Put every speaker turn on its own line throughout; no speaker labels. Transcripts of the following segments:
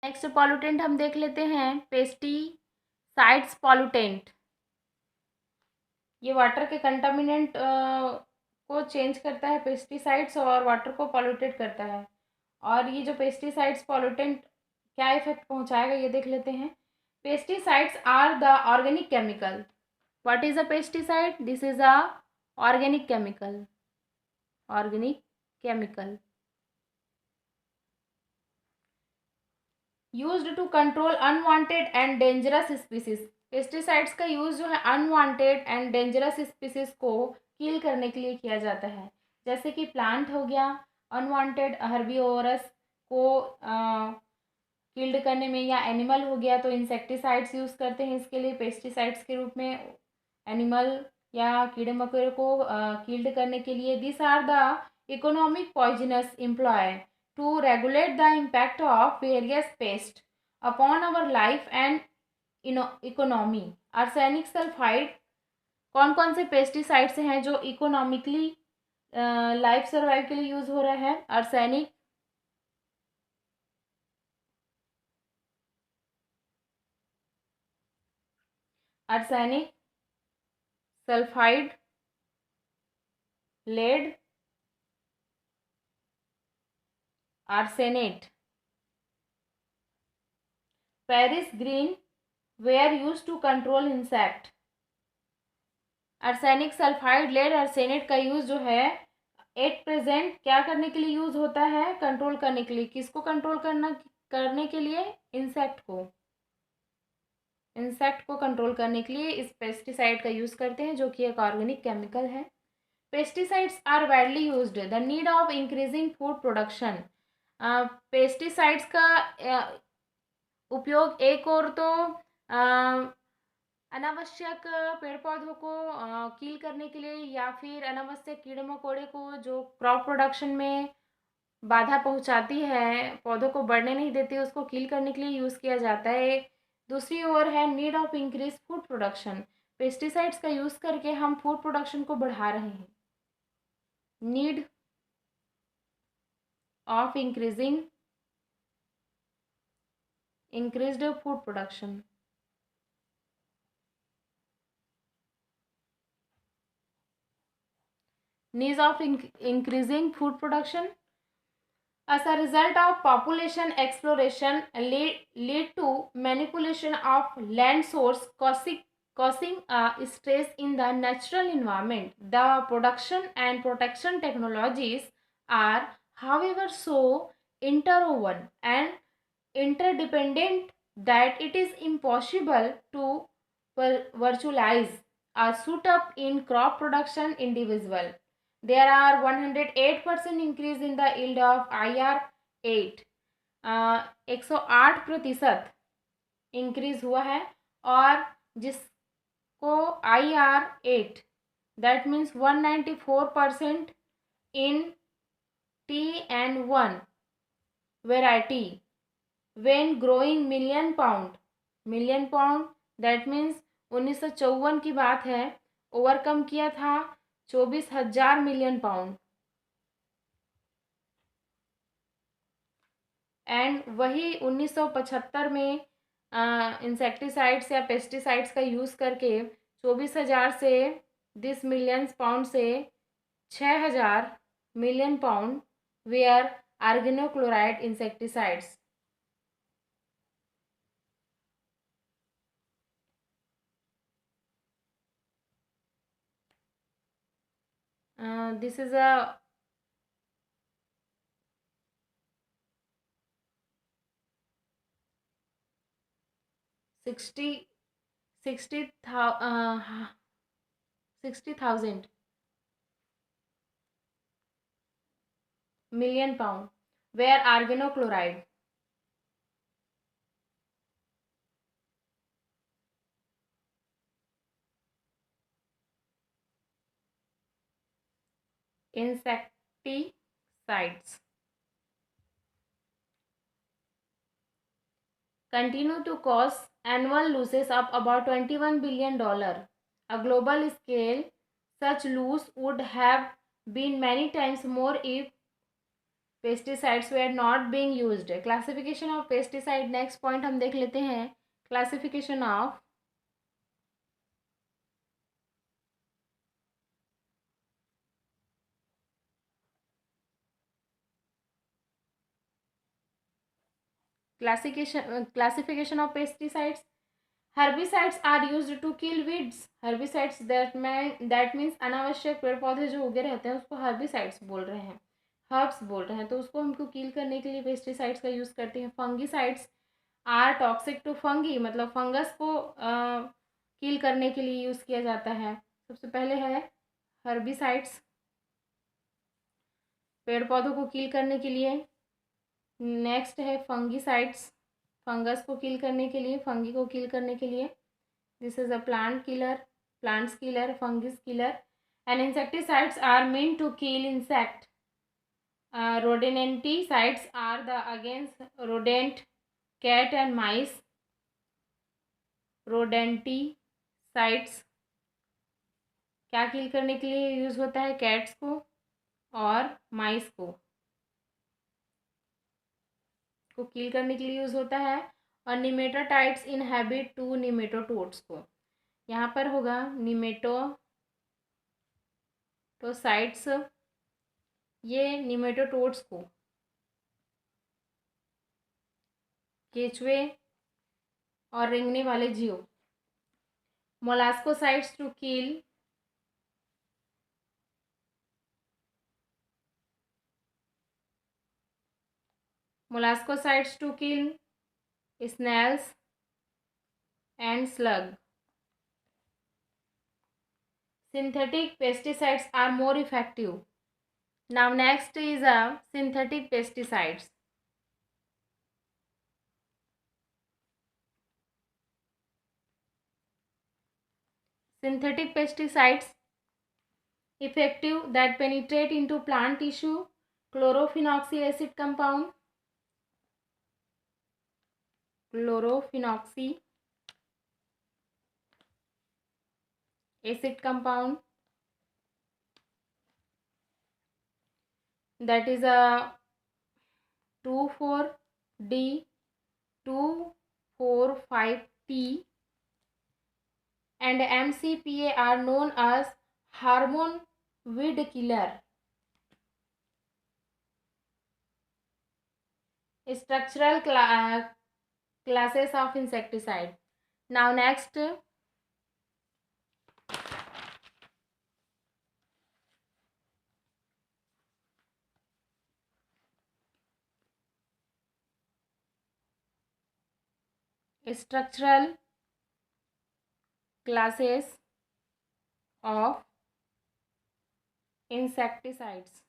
Next pollutant हम देख लेते हैं, पेस्टिसाइड्स पॉल्यूटेंट। ये वाटर के कंटामिनेंट को चेंज करता है, पेस्टिसाइड्स, और वाटर को पॉल्यूटेड करता है। और ये जो पेस्टिसाइड्स पॉल्यूटेंट क्या इफेक्ट पहुंचाएगा ये देख लेते हैं। Pesticides are the organic chemical. What is a pesticide? This is a organic chemical. Organic chemical used to control unwanted and dangerous species. Pesticides का यूज जो है अनवांटेड एंड डेंजरस स्पीसीज को किल करने के लिए किया जाता है। जैसे कि प्लांट हो गया, अनवांटेड हर्बिवोरस को किल्ड करने में, या एनिमल हो गया तो इंसेक्टिसाइड्स यूज़ करते हैं इसके लिए पेस्टिसाइड्स के रूप में, एनिमल या कीड़े मकोड़े को किल्ड करने के लिए। This are the economic poisonous employ to regulate the impact of various pest upon our life and economy. Arsenic sulphide, कौन कौन से पेस्टिसाइड्स हैं जो इकोनॉमिकली लाइफ सर्वाइव के लिए यूज हो रहा है? Arsenic, arsenic, sulphide, lead, arsenate. Paris green were use to control insect. Arsenic, sulphide, lead, arsenate का यूज जो है एट प्रेजेंट क्या करने के लिए यूज होता है? कंट्रोल करने के लिए। किसको कंट्रोल करने के लिए? इंसेक्ट को। इंसेक्ट को कंट्रोल करने के लिए इस पेस्टिसाइड का यूज करते हैं, जो कि एक ऑर्गेनिक केमिकल है। Pesticides are widely used the need of increasing food production. Pesticides का उपयोग एक और तो अनावश्यक पेड़ पौधों को कील करने के लिए, या फिर अनावश्यक कीड़े मकोड़े को जो क्रॉप प्रोडक्शन में बाधा पहुंचाती है, पौधों को बढ़ने नहीं देती, उसको कील करने के लिए यूज़ किया जाता है। दूसरी ओर है need of increase food production. Pesticides का यूज़ करके हम फूड प्रोडक्शन को बढ़ा रहे हैं। Need of increased food production. Needs of increasing food production as a result of population exploration lead to manipulation of land source, causing stress in the natural environment. The production and protection technologies are, however, so interwoven and interdependent that it is impossible to virtualize a suit up in crop production individual. There are 108% increase in the yield of IR8, 108% increase हुआ है, और जिसको IR8 that means 194% in TN1 variety when growing million pound that means 1954 की बात है, overcome किया था 24,000 million pound. And वही 1975 में इंसेक्टिसाइड्स या पेस्टिसाइड्स का यूज़ करके 24,000 से 10 मिलियन पाउंड से 6,000 million pound were organochloride insecticides. This is a 60,000 million pound where organochloride insecticides continue to cause annual losses of about $21 billion. A global scale, such loss would have been many times more if pesticides were not being used. Classification of pesticide, next point हम देख लेते हैं। Classification of classification of pesticides. Herbicides are used to kill weeds. Herbicides that means अनावश्यक पेड़ पौधे जो उगे रहते हैं उसको herbicides बोल रहे हैं, हर्ब्स बोल रहे हैं, तो उसको हमको किल करने के लिए पेस्टिसाइड्स का यूज़ करते हैं। Fungicides are toxic to fungi, मतलब फंगस को किल करने के लिए यूज़ किया जाता है। सबसे पहले है हर्बिसाइड्स, पेड़ पौधों को किल करने के लिए। नेक्स्ट है फंगीसाइड्स, फंगस को किल करने के लिए, फंगी को किल करने के लिए। This is a plant killer, plants killer, fungus killer. And insecticides are mean to kill insect. Rodenticides are the against rodent, cat and mice. Rodenticides क्या किल करने के लिए यूज़ होता है? कैट्स को और माइस को किल करने के लिए यूज़ होता है। और निमेटोटाइड्स इनहैबिट टू निमेटोटोड्स को, यहाँ पर होगा निमेटोसाइड्स, ये निमेटोटोड्स को, केचुए और रेंगने वाले जीव। Molluscicides to kill molluscicides to kill snails and slug. Synthetic pesticides are more effective. Now next is a synthetic pesticides. Synthetic pesticides effective that penetrate into plant tissue. Chlorophenoxy acid compound. Chlorophenoxy acid compound, that is a 2,4-D 2,4,5-T, and MCPA are known as hormone weed killer. Structural classes of insecticide. Now next, structural classes of insecticides.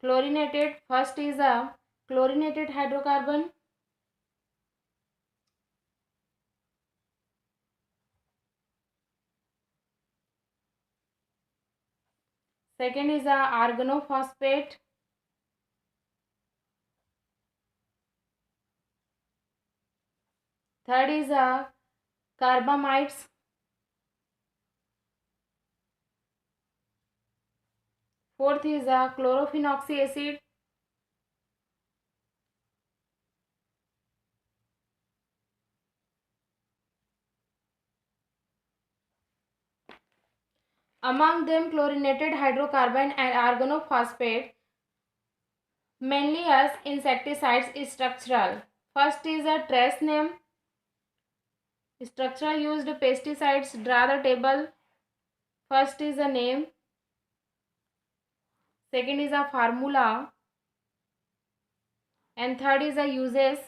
Chlorinated, first is a chlorinated hydrocarbon. Second is a organophosphate. Third is a carbamides. Fourth is a chlorophenoxy acid. Among them, chlorinated hydrocarbon and organophosphate, mainly as insecticides, is structural. First is a trace name. Structural used pesticides, draw the table. First is a name. Second is a formula. And third is a uses.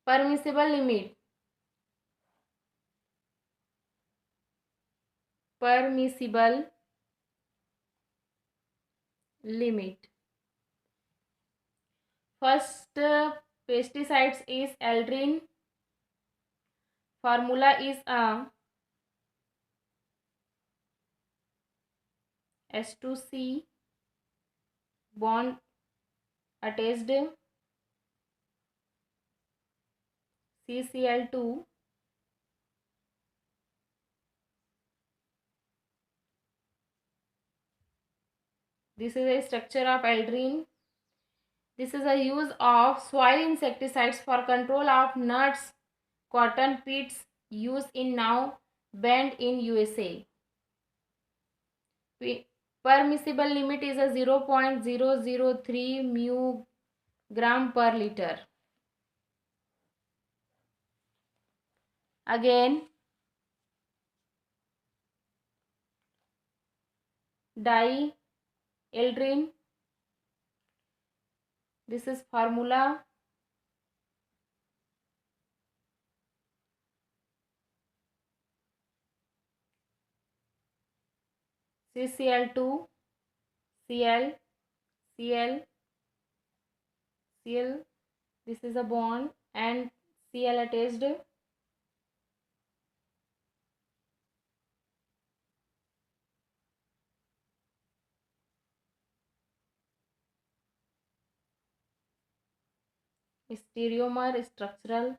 Permissible limit. Permissible limit. First pesticides is aldrin. Formula is a S2C bond attached CCl2 This is a structure of aldrin. This is a use of soil insecticides for control of nuts, cotton pits used in now banned in USA. Permissible limit is a 0.003 mu gram per liter. Again, dieldrin. This is formula. CCl2, Cl, Cl, Cl. This is a bond and Cl attached. Stereomer structural.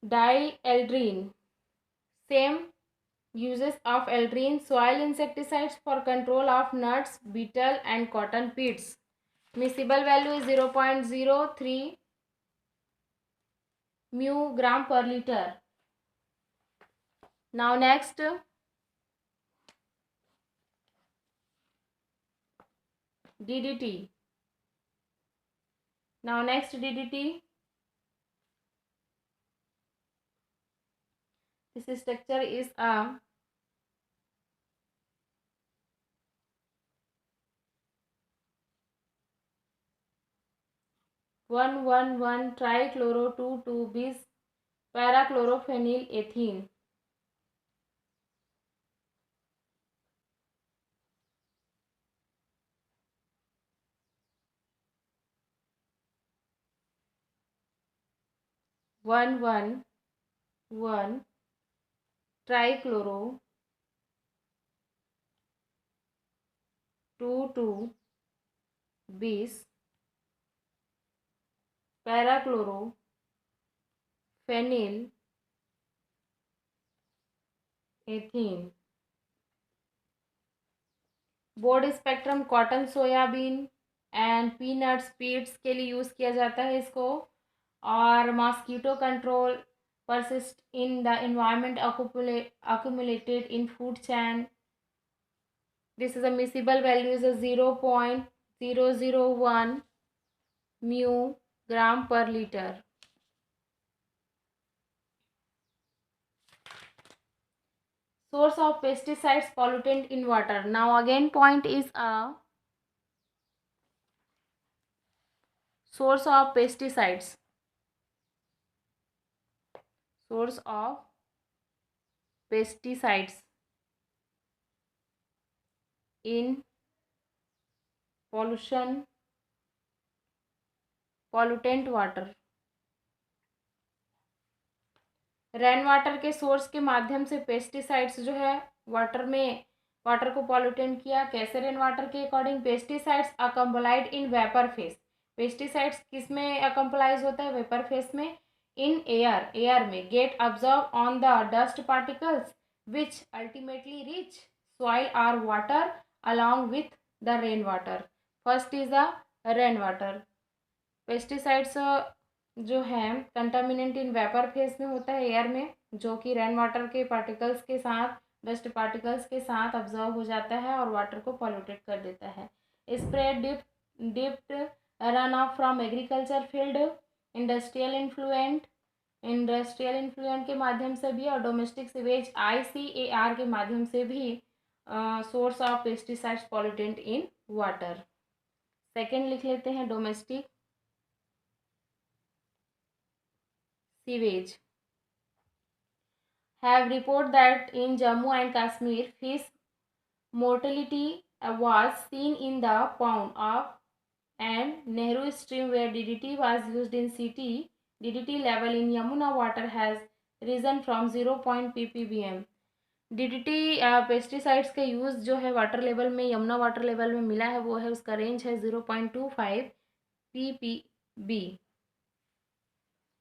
Dieldrin. Same uses of aldrin, soil insecticides for control of nuts, beetle and cotton pits. Miscible value is 0.03 mu gram per liter. Now next, DDT. Now next DDT. This structure is a 1,1,1 trichloro 2,2 bis parachlorophenyl ethene. one trichloro 2,2 bis parachlorophenyl ethene. Board spectrum cotton, soybean and peanuts, Pitt's के लिए use किया जाता है इसको. और mosquito control persist in the environment accumulated in food chain. This is a miscible value is a 0.001 mu gram per liter. Source of pesticides pollutant in water. Now again point is a source of pesticides. Source of pesticides in pollutant water. Rain water के source के माध्यम से pesticides जो है water को pollutant किया. कैसे? Rain water के according pesticides accompanied in vapour phase. Pesticides किस में अकम्पलाइज होता है? वेपर फेस में. इन एयर में get observe on the dust particles which ultimately reach soil और water along with the rain water. First is the rain water. Pesticides जो है कंटामिनेंट इन वेपर फेज में होता है, एयर में, जो कि रेन वाटर के पार्टिकल्स के साथ, डस्ट पार्टिकल्स के साथ ऑब्जर्व हो जाता है और वाटर को पॉल्यूटेड कर देता है. Spray drift runoff from agriculture field, industrial influent के माध्यम से भी और डोमेस्टिक सीवेज ICAR के माध्यम से भी source of pesticides pollutant in water. Second लिख लेते हैं domestic sewage. Have report that in Jammu and Kashmir, fish mortality was seen in the pond of and Nehru stream where DDT was used in city. DDT level in Yamuna water has risen from 0. ppbm. DDT pesticides का use जो है water level में, Yamuna water level में मिला है, वो है उसका रेंज है 0.25 ppb.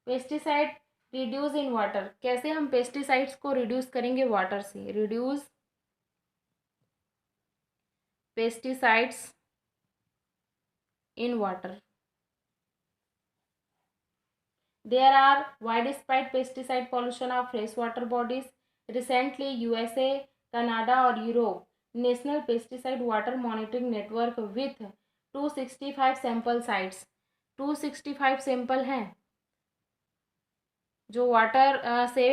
Pesticide reduce in water. कैसे हम पेस्टिसाइड्स को रिड्यूस करेंगे वाटर से? Reduce pesticides in water. There are widespread pesticide pollution of freshwater bodies. Recently, USA, Canada or Europe National Pesticide Water Monitoring Network with 265 sample sites. 265 sample हैं जो water से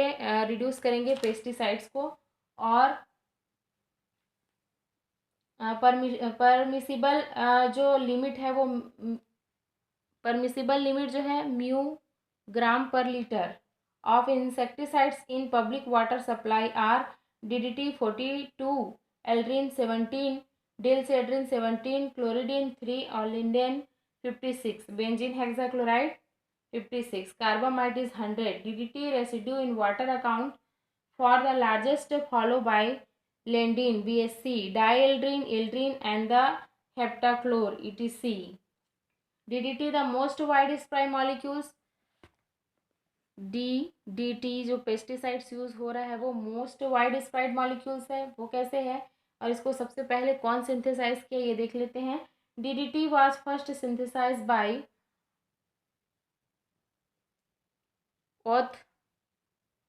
reduce करेंगे pesticides को, और permissible जो limit है वो permissible limit जो है म्यू ग्राम पर litre of insecticides in public water supply are DDT 42, aldrin 17, dieldrin 17, chlordane 3 और lindane 56, benzene hexachloride 56, carbamide is 100, DDT residue in water account for the largest, followed by lendin, BSC, dieldrin, eldrin and the heptachlor etc. DDT the most widespread molecules. DDT जो pesticides use हो रहा है वो most wide spread molecules है, वो कैसे है और इसको सबसे पहले कौन सिंथेसाइज किया ये देख लेते हैं. DDT was first synthesise by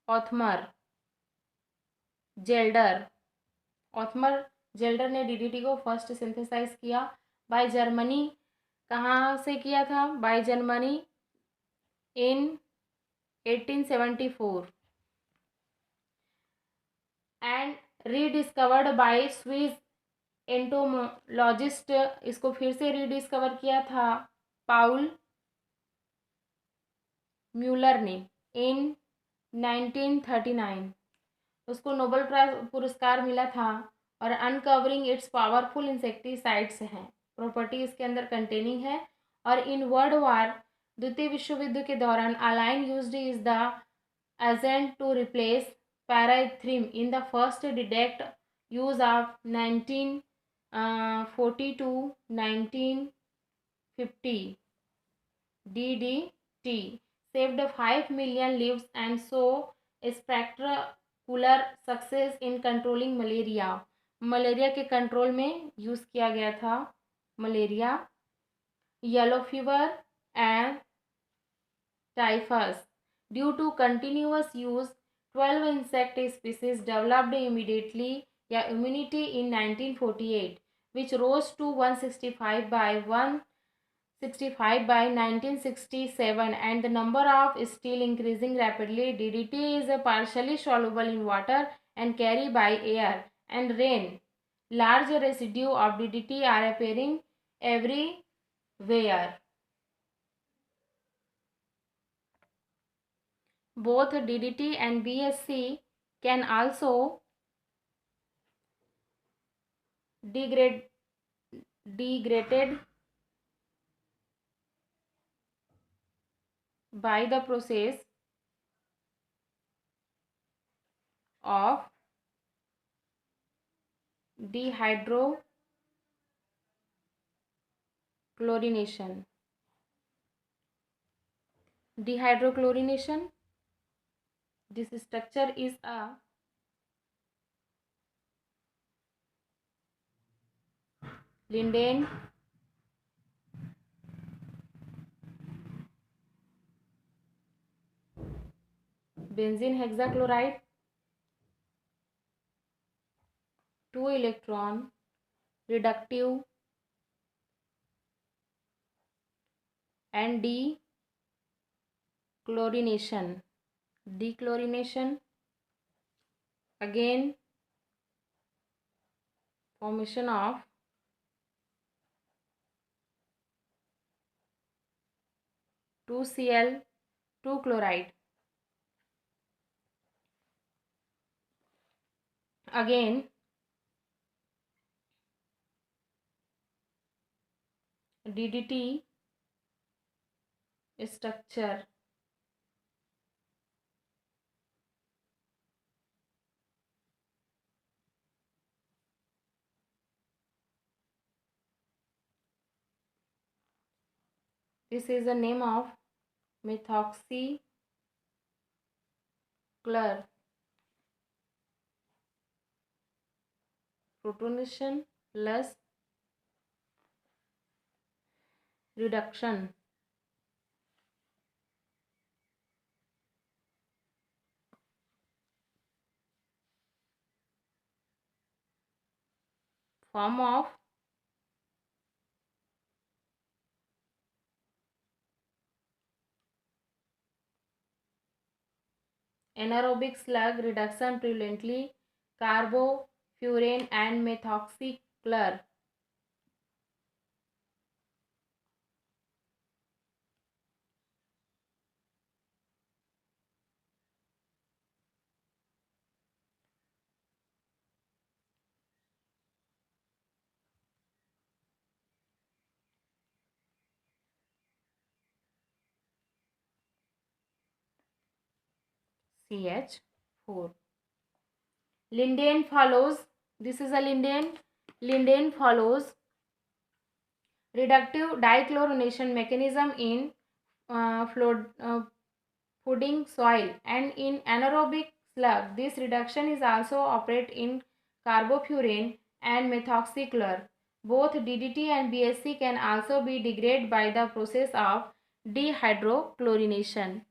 Othmar Zeidler. Othmar Zeidler ने DDT को फर्स्ट सिंथेसाइज किया. बाय जर्मनी, कहाँ से किया था? By Germany in 1874 and rediscovered by Swiss entomologist. इसको फिर से रीडिस्कवर किया था पाउल म्यूलर ने इन 1939. उसको नोबेल प्राइज पुरस्कार मिला था. और अनकवरिंग इट्स पावरफुल इंसेक्टिसाइड्स हैं, प्रॉपर्टी इसके अंदर कंटेनिंग है. और इन वर्ल्ड वार द्वितीय विश्व युद्ध के दौरान allied used is the agent to replace pyrethrum in the first detect use of 1940 to 1950. DDT saved 5 million lives and so spectacular success in controlling malaria. Malaria के control में use किया गया था. Malaria, yellow fever and typhus. Due to continuous use 12 insect species developed immediately या immunity in 1948 which rose to 165 by 1967 and the number of is still increasing rapidly. DDT is partially soluble in water and carried by air and rain. Large residue of DDT are appearing everywhere. Both DDT and BSC can also degraded by the process of dehydrochlorination. Dehydrochlorination, this structure is a linden, benzene hexachloride, 2 electron reductive and dechlorination, again formation of 2Cl2 chloride, again DDT structure. This is the name of methoxychlor protonation plus reduction. Form of anaerobic slug reduction prevalently carbofurane and methoxychlor. CH4. Lindane follows. This is a lindane. Lindane follows reductive dichlorination mechanism in fooding soil and in anaerobic slug. This reduction is also operate in carbofurane and methoxychlor. Both DDT and BSC can also be degraded by the process of dehydrochlorination.